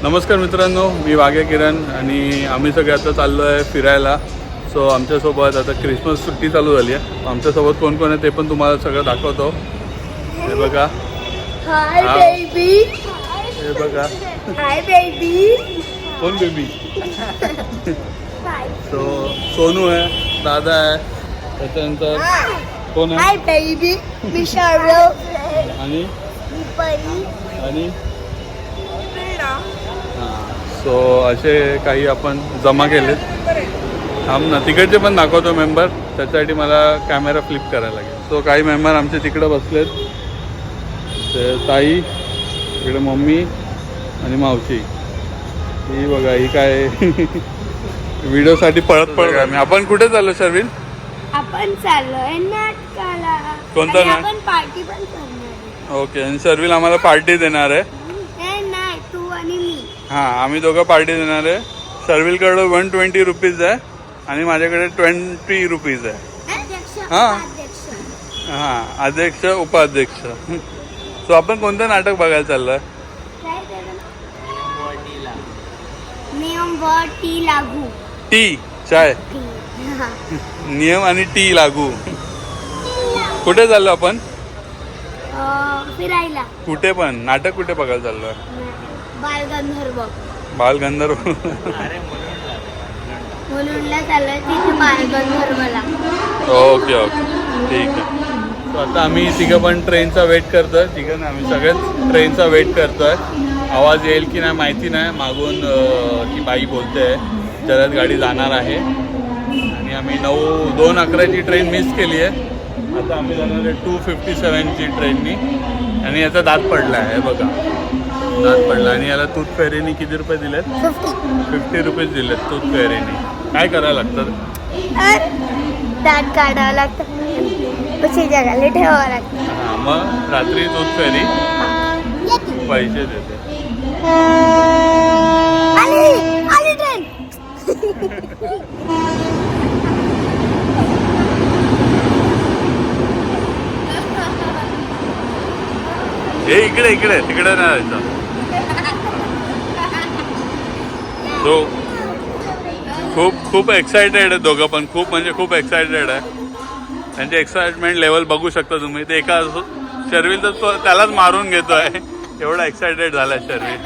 नमस्कार मित्रांनो, मी वाघ्या किरण आणि आम्ही सगळे आता चाललो आहे फिरायला. सो आमच्यासोबत आता क्रिसमस सुट्टी चालू झाली आहे. आमच्यासोबत कोण कोण आहे ते पण तुम्हाला सगळं दाखवतो. हे बघा, हाय बेबी. हे बघा. Hi baby. कोण बेबी? सो सोनू आहे, दादा आहे, त्याच्यानंतर कोण आहे? Hi baby. मी शार्व आणि परी आणि सो असे काही आपण जमा केलेत. थांब ना, तिकडचे पण दाखवतो मेंबर. त्याच्यासाठी मला कॅमेरा फ्लिप करायला लागेल. सो काही मेंबर आमचे तिकडं बसलेत. ते ताई, इकडे मम्मी आणि मावशी. ही बघा, ही काय व्हिडिओसाठी पळत आम्ही. आपण कुठे चाललो शर्विन? आपण चाललोय नाटकाला. कोणतं नाटक? आपण पार्टी पण करणार. ओके, आणि शर्विन आम्हाला पार्टी देणार आहे. नाही, तू आणि मी. हां, आम्ही दोघं पार्टी देणार आहे. शर्विलकडं 120 रुपीज आहे आणि माझ्याकडे 20 रुपीज आहे. हां हां, अध्यक्ष उपाध्यक्ष. सो आपण कोणतं नाटक बघायला चाललं आहे? नियम व टी लागू. टी चाय, नियम आणि टी लागू. कुठे चाललो आपण? फिरायला. कुठे पण? नाटक कुठे बघायला चाललो आहे? बालगंधर्व. बालगंधर्व. म्हणूनला चाललोय तिथे बालगंधर्वला. ओके ओके, ठीक आहे. So, आता आम्ही तिघं पण ट्रेनचा वेट करतोय. तिघं आम्ही सगळेच ट्रेनचा वेट करतोय. आवाज येईल की नाही माहिती नाही. मागून ती बाई बोलते जरात गाडी जाणार आहे आणि आम्ही 2:11ची ट्रेन मिस केली आहे. आता आम्ही जाणार आहे 2:57ची ट्रेननी. आणि याचा दात पडला आहे बघा, दात पडला. आणि याला तूत फेरीने किती रुपये दिलेत? 50 रुपीज दिलेत तूत फेरीने. काय करायला लागतं? दात काढावं लागतं, पैसे जगाला ठेवावं लागतं. हां, मग रात्री दूध फेरी पैसे देते. आली ट्रेन. हे इकडे इकडे तिकडे नाही जायचं. तो खूप एक्सायटेड आहे दोघं पण. खूप म्हणजे खूप एक्सायटेड आहे. त्यांचे एक्साइटमेंट लेवल बघू शकता तुम्ही. ते एका शर्विल तर तो त्यालाच मारून घेतोय, एवढा एक्सायटेड झालाय शर्विल.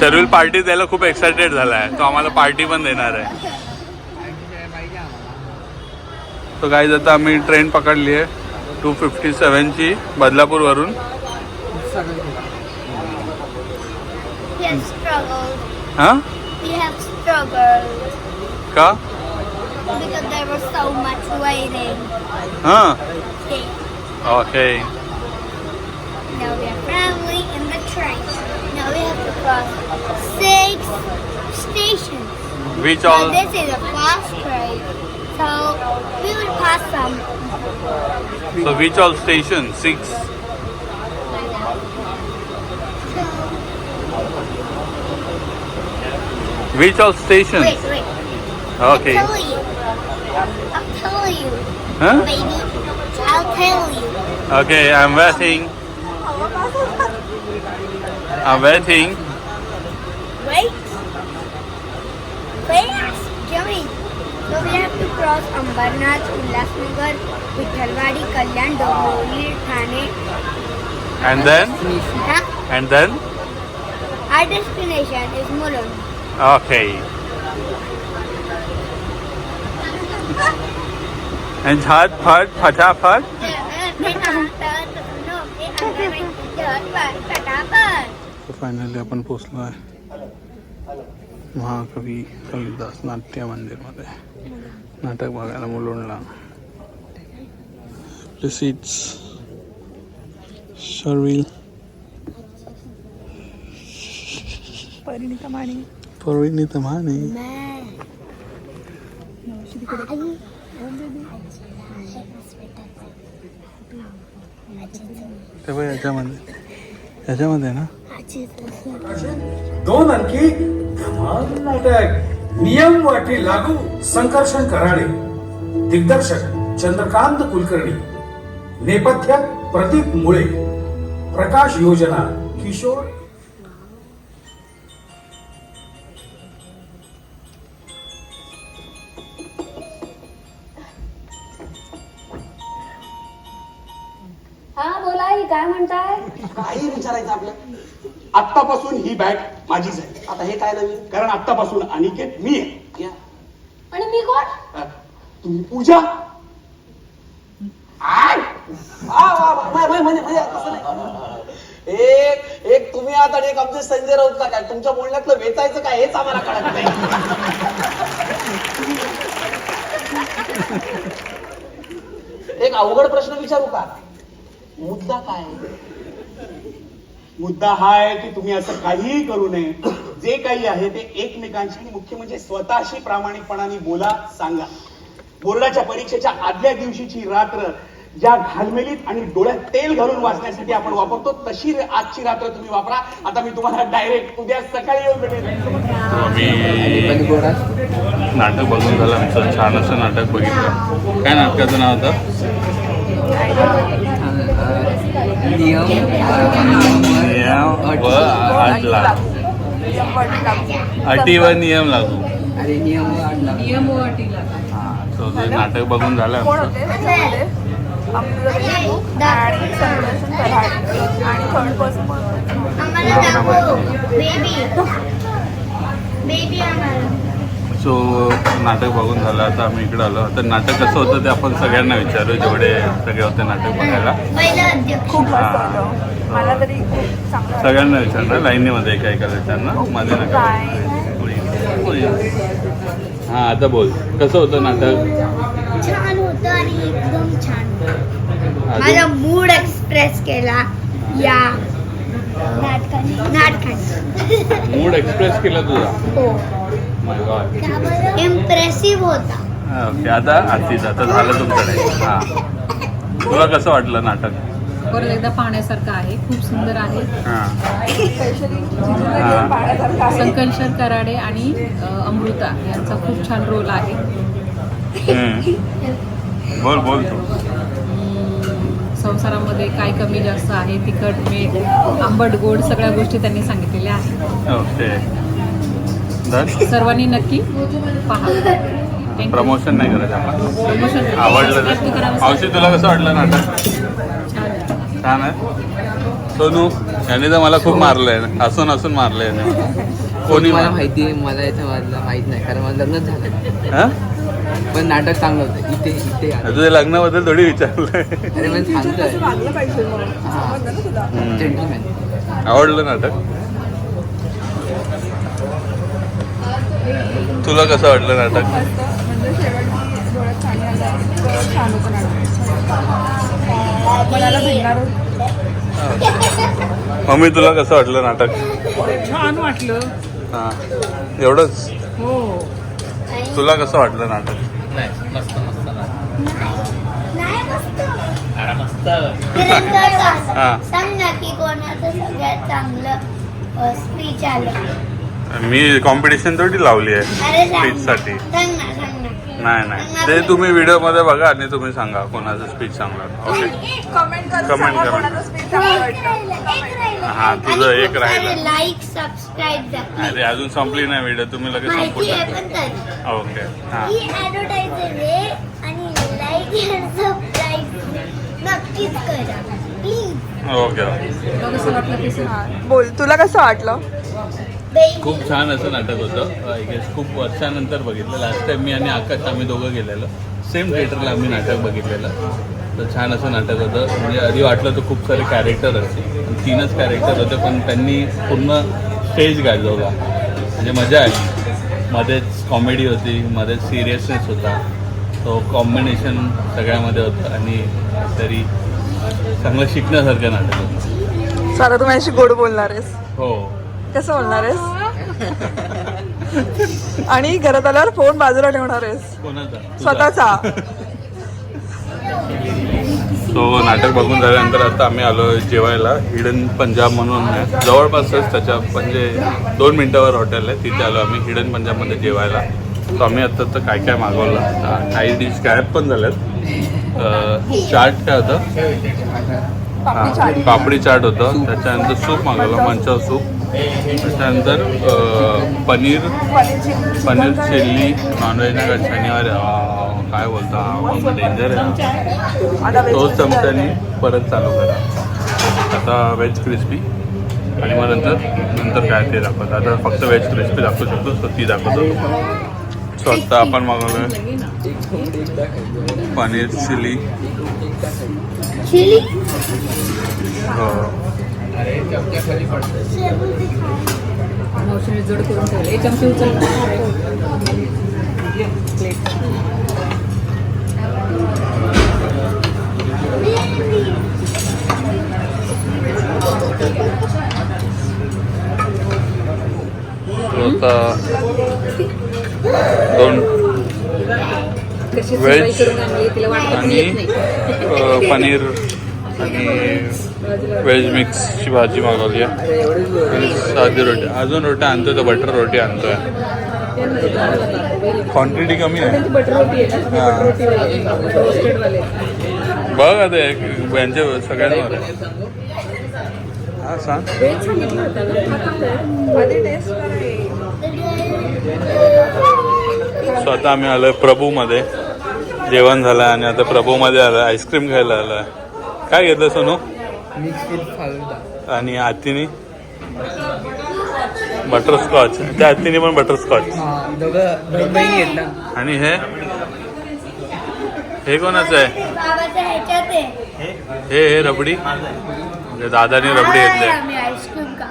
शर्विल पार्टी द्यायला खूप एक्सायटेड झालाय. तो आम्हाला पार्टी पण देणार आहे. तो काय जाता आम्ही ट्रेन पकडली आहे 2:57ची बदलापूरवरून. हां, का? Because there was so much waiting. हां, okay. Now we are traveling in the train. Now we have to cross 6 stations. Which Now all? this is a fast train, so we will pass some. So which all station? 6. Which all stations? Wait. Okay. I'll tell you, Huh? baby. I'll tell you. Okay, I'm waiting. I'm waiting. Wait. Joey. So we have to cross Ambarnath, Ulhasnagar, Vithalwadi, Kalyan, Dombivli, Thane. And then? Huh? And then? Our destination is Mulund. Okay. And झटपट फटाफट. Finally आपण पोचलो आहे महाकवी कालिदास नाट्य मंदिरमध्ये नाटक बघायला मुलुंडला. सीट्स शर्विल, परिणिता माने. तेव्हा याच्यामध्ये ना 2 अंकी धमाल नाटक. नियम वाटी लागू. संकर्षण कराडे. दिग्दर्शक चंद्रकांत कुलकर्णी, नेपथ्य प्रदीप मुळे, प्रकाश योजना किशोर. हा बोला ही काय म्हणताय? काही विचारायचं आपलं. आत्तापासून ही बॅग माझीच आहे. आता हे काय नवीन, कारण आत्तापासून अनिकेत मी आहे. या. आणि मी कोण? तुम्ही पूजा. आय! वा, वा, वा. म्हणजे तसं नाही. एक तुम्ही आहात आणि एक आमचे संजय राऊत का काय. तुमच्या बोलण्यातलं वेचायचं काय हेच आम्हाला कळत नाही. एक अवघड प्रश्न विचारू का? मुद्दा काय? मुद्दा हा आहे की तुम्ही असं काहीही करू नये. जे काही आहे ते एकमेकांशी आणि मुख्य म्हणजे स्वतःशी प्रामाणिकपणाने बोला, सांगा. बोर्डाच्या परीक्षेच्या आदल्या दिवशीची रात्र ज्या घालमेलीत आणि डोळ्यात तेल घालून वाचण्यासाठी आपण वापरतो तशी आजची रात्र तुम्ही वापरा. आता मी तुम्हाला डायरेक्ट उद्या सकाळी येऊन भेटेल. आम्ही नाटक बघून झालं आमचं. छान असं नाटक बघितलं. काय नाटकाचं नाव होतं? अटी व नियम लागू. तो ते नाटक बघून झालं आमचं. सो नाटक बघून झालं. आता आम्ही इकडे आलो. आता नाटक कसं होतं ते आपण सगळ्यांना विचारू, जेवढे सगळे होते नाटक बघायला. खूप मस्त होतं. मला तरी खूप चांगलं सगळ्यांना विचारणार लाईनीमध्ये काय करायचं ना मध्ये नका. हा आता बोल, कसं होतं नाटक? छान होतं आणि एकदम छान माझा मूड एक्सप्रेस केला या नाटकाने. मूड एक्सप्रेस केला तुझा? हो. माय गॉड. इम्प्रेसिव्ह होता. ओके, आता आरतीच आता झालं तुमच्याकडे. हा, तुला कसं वाटलं नाटक? परत एकदा पाहण्यासारखं आहे, खूप सुंदर आहे. हां संकल्पशर कराडे आणि अमृता यांचा खूप छान रोल आहे. बोल बोल तू. संसारामध्ये काय कमी जास्त आहे, तिखट मीठ आंबट गोड सगळ्या गोष्टी त्यांनी सांगितलेल्या आहेत. Okay, done. सर्वांनी नक्की पहा. प्रमोशन नाही करायचं आपण. प्रमोशन आवडलं ते. मावशी तुला कसं वाटलं नाटक? छान आहे. सोनू याने तर मला खूप मारलंय, हसून हसून मारलंय. कोणी मला माहिती आहे, मला याच्यामधलं माहित नाही कारण मला लग्नच झालं. हा? पण नाटक चांगलं होतं. इथे तुझ्या लग्नाबद्दल थोडी विचारलंय. अरे पण सांगतोय जेंटलमॅन. आवडलं नाटक? तुला कसं वाटलं नाटक? म्हणजे शेवटी डोळ्यात पाणी आलं. छान होतं नाटक. मनाला भिडणार मम्मी तुला कसं वाटलं नाटक? छान वाटलं. हां, एवढंच? हो. तुला कसं वाटलं नाटक? नाही मस्त. हां. सांग ना की कोणाचं सगळ्यात चांगलं स्पीच आलं. मी कॉम्पिटिशन थोडी लावली आहे अरे स्पीचसाठी. सांग ना. नाही, ते तुम्ही व्हिडिओमध्ये बघा आणि तुम्ही सांगा कोणाचं स्पीच चांगलं. ओके, कमेंट करून Comment सांगा करा. कोणाचं स्पीच चांगलं वाटलं. हां, तुझं एक राहिलं. लाईक सबस्क्राईब अरे अजून संपली नाही व्हिडिओ, तुम्ही लगेच संपून माहिती आहे टाका. पण तरी ओके, हां. ही ॲडव्हर्टायझर आहे आणि लाईक आणि सबस्क्राईब नक्कीच करा प्लीज. ओके. तुला कसं वाटलं ते सांग. बोल, तुला कसं वाटलं? खूप छान असं नाटक होतं. आय गेस खूप वर्षानंतर बघितलं. लास्ट टाइम मी आणि आकाश आम्ही दोघं गेलेलो सेम थिएटरला आम्ही नाटक बघितलेलं. तर छान असं नाटक होतं. म्हणजे आधी वाटलं तर खूप सारे कॅरेक्टर असते, 3च कॅरेक्टर होते पण त्यांनी पूर्ण स्टेज गाजवला. म्हणजे मजा आली. मध्येच कॉमेडी होती, मध्येच सिरियसनेस होता. तो कॉम्बिनेशन सगळ्यामध्ये होतं आणि तरी चांगलं शिकण्यासारखं नाटक होतं. सारा तू माझ्याशी गोड बोलणार आहेस. हो. कसं बोलणार आहेस? आणि घरात आल्यावर फोन बाजूला ठेवणार आहेस कोणाचा? स्वतःचा. तो नाटक बघून झाल्यानंतर आता आम्ही आलो जेवायला. हिडन पंजाब म्हणून आहे जवळपासच, त्याच्या म्हणजे 2 मिनिटावर हॉटेल आहे, तिथे आलो आम्ही हिडन पंजाबमध्ये जेवायला. तो आम्ही आता तर काय काय मागवलं. काही डिश गायब पण झाल्यात चाट काय होतं? पापडी चाट. पापडी चाट होतं. त्याच्यानंतर सूप मागवलं, मंचाव सूप. त्याच्यानंतर पनीर चिल्ली नॉनव्हेज नाही का शनिवारी. काय बोलता डेंजर आहे. तोच चमच्याने परत चालू करा. आता व्हेज क्रिस्पी आणि मग नंतर काय ते दाखवतं. आता फक्त व्हेज क्रिस्पी दाखवू शकतो, सो ती दाखवतो. सो आता आपण मागवलं पनीर चिली. चिली मावशीने जोड करून ठेवलं. एक चमचे उचल. प्लेट. आता दोन कशी व्हेज सफाई करून आणली तिला वाटत आणि येत नाही. पनीर आणि व्हेज मिक्सची भाजी मागवली आहे. आणि साधी रोटी. अजून रोटी आणतोय, तर बटर रोटी आणतोय. क्वांटिटी कमी आहे. त्यांची बटर रोटी आहे ना, हां. बटर रोटीवाले, रोस्टेडवाले. बघ आता यांचे सगळ्यांवर आहे. हां सांग. व्हेज सांगितलं होतं ना, आधी टेस्ट करायची. सो आता आम्ही आलोय प्रभूमध्ये. जेवण झालं आणि आता प्रभूमध्ये आलोय. आईस्क्रीम खायला आलोय. काय घेतलं सोनू? Mix with falooda. आणि आत्तीने बटरस्कॉच. त्या आत्तीने पण बटरस्कॉच. हां दोघं बहीण घेतला. आणि हे कोणाचं आहे? बाबाच्या ह्याच्यात आहे. हे रबडी. म्हणजे दादाने रबडी घेतली. आम्ही आईस्क्रीम का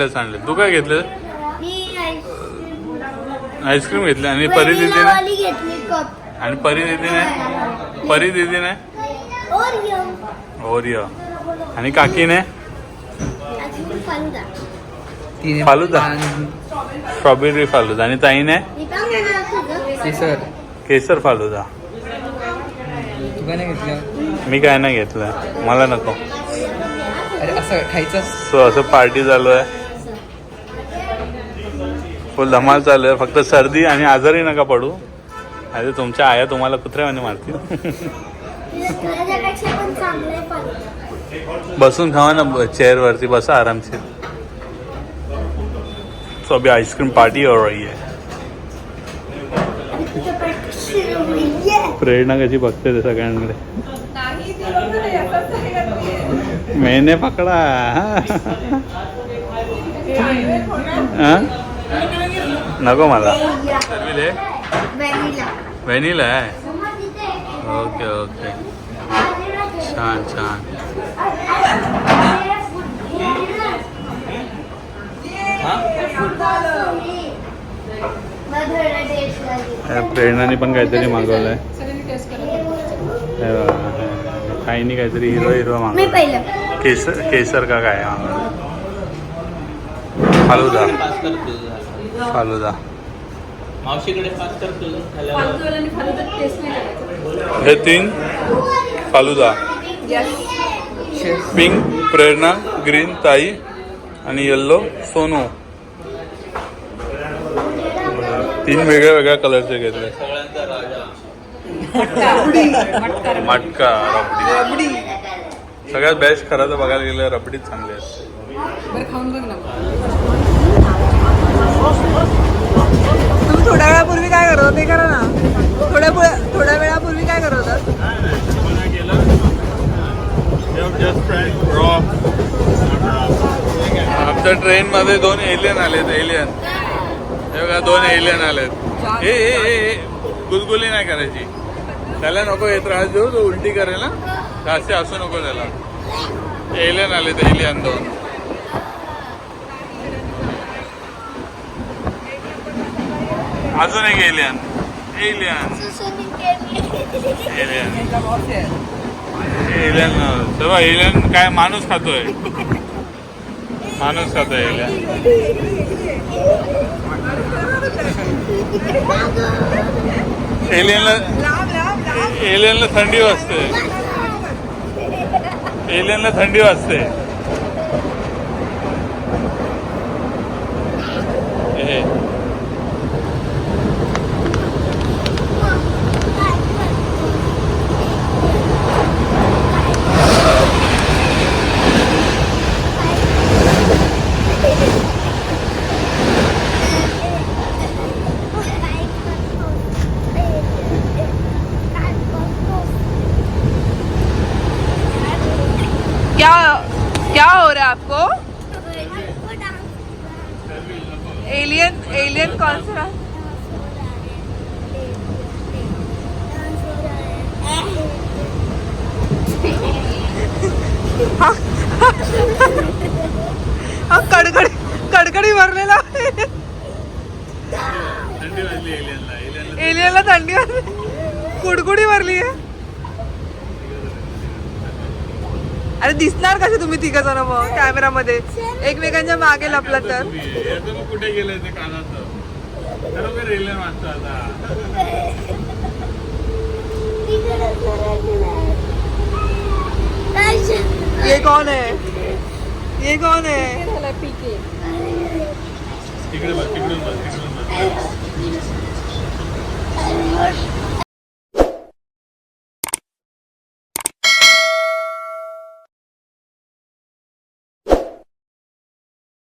सांडलं. तू काय घेतलं? मी आईस्क्रीम घेतली. आणि परी दिदीने व्हॅनिलावाली घेतली कप. आणि परी दिदीने ओरिओ. आणि काकीने आईस्क्रीम फालुदा. तिने फालुदा. स्ट्रॉबेरी फालुदा. आणि ताईने मी काय म्हणणार तुझं? केसर. केसर फालुदा. तू काय नाही घेतलं? मी काय नाही घेतलं, मला नको. अरे असं खायचं. सो असं पार्टी चालू आहे. फुल धमाल चालू आहे. फक्त सर्दी आणि आजारी नका पडू. अरे तुमच्या आया तुम्हाला कुत्र्यावाने मारतील. तुझ्यापेक्षा पण चांगलं आहे फालुदा. बसून खावा ना चेअरवरती. बसा आरामशीर. सो अभी आइसक्रीम पार्टी हो रही है. प्रेरणा कशी बघते ते सगळ्यांकडे. मैंने पकडा. नको मला. व्हॅनिला. व्हॅनिला आहे. ओके. छान. प्रेरणाने पण काहीतरी मागवलंय. काहीनी काहीतरी हिरवा मी मागवलं. पहिलं. केसर का काय मागवलं. फालुदा. मावशीकडे पास करतो. फालुदावाल्यांनी फालुदा टेस्ट नाही करायचं. हे 3 फालुदा. पिंक प्रेरणा, ग्रीन ताई आणि येल्लो सोनू. 3 वेगळ्या कलरचे घेतले. मटका रबडी. सगळ्यात बेस्ट खरं तर बघायला गेलं रबडीच चांगली असते. बरं खाऊन बघ ना. तुम्ही थोड्या वेळापूर्वी काय करत होता ते करा ना. थोड्या वेळापूर्वी काय करत होता? आमच्या ट्रेन मध्ये 2 एलियन आलेत. हे बघा 2 एलियन आलेत. हे गुलगुली नाही करायची. त्याला नको हे त्रास देऊ. तो उलटी करेल ना. जास्त असू नको त्याला. एलियन आलेत. एलियन 2. अजून एक एलियन. तेव्हा एलियन काय माणूस खातोय. एलियन. एलियनला थंडी वाजते. कौन सा रहा? हा कडकडी भरलेला थंडी वाजली एलियनला. एलियनला थंडी वाजली. कुडकुडी भरली आहे. अरे दिसणार कसे तुम्ही तिघ जण मग कॅमेरामध्ये एकमेकांच्या मागे लपला तर. मग कुठे गेले ते कानाचं खरोखर एलियन वाटतं आता. ये कौन है? ये कौन है? तिकडे बघ, तिकडून बघ, तिकडून बघ.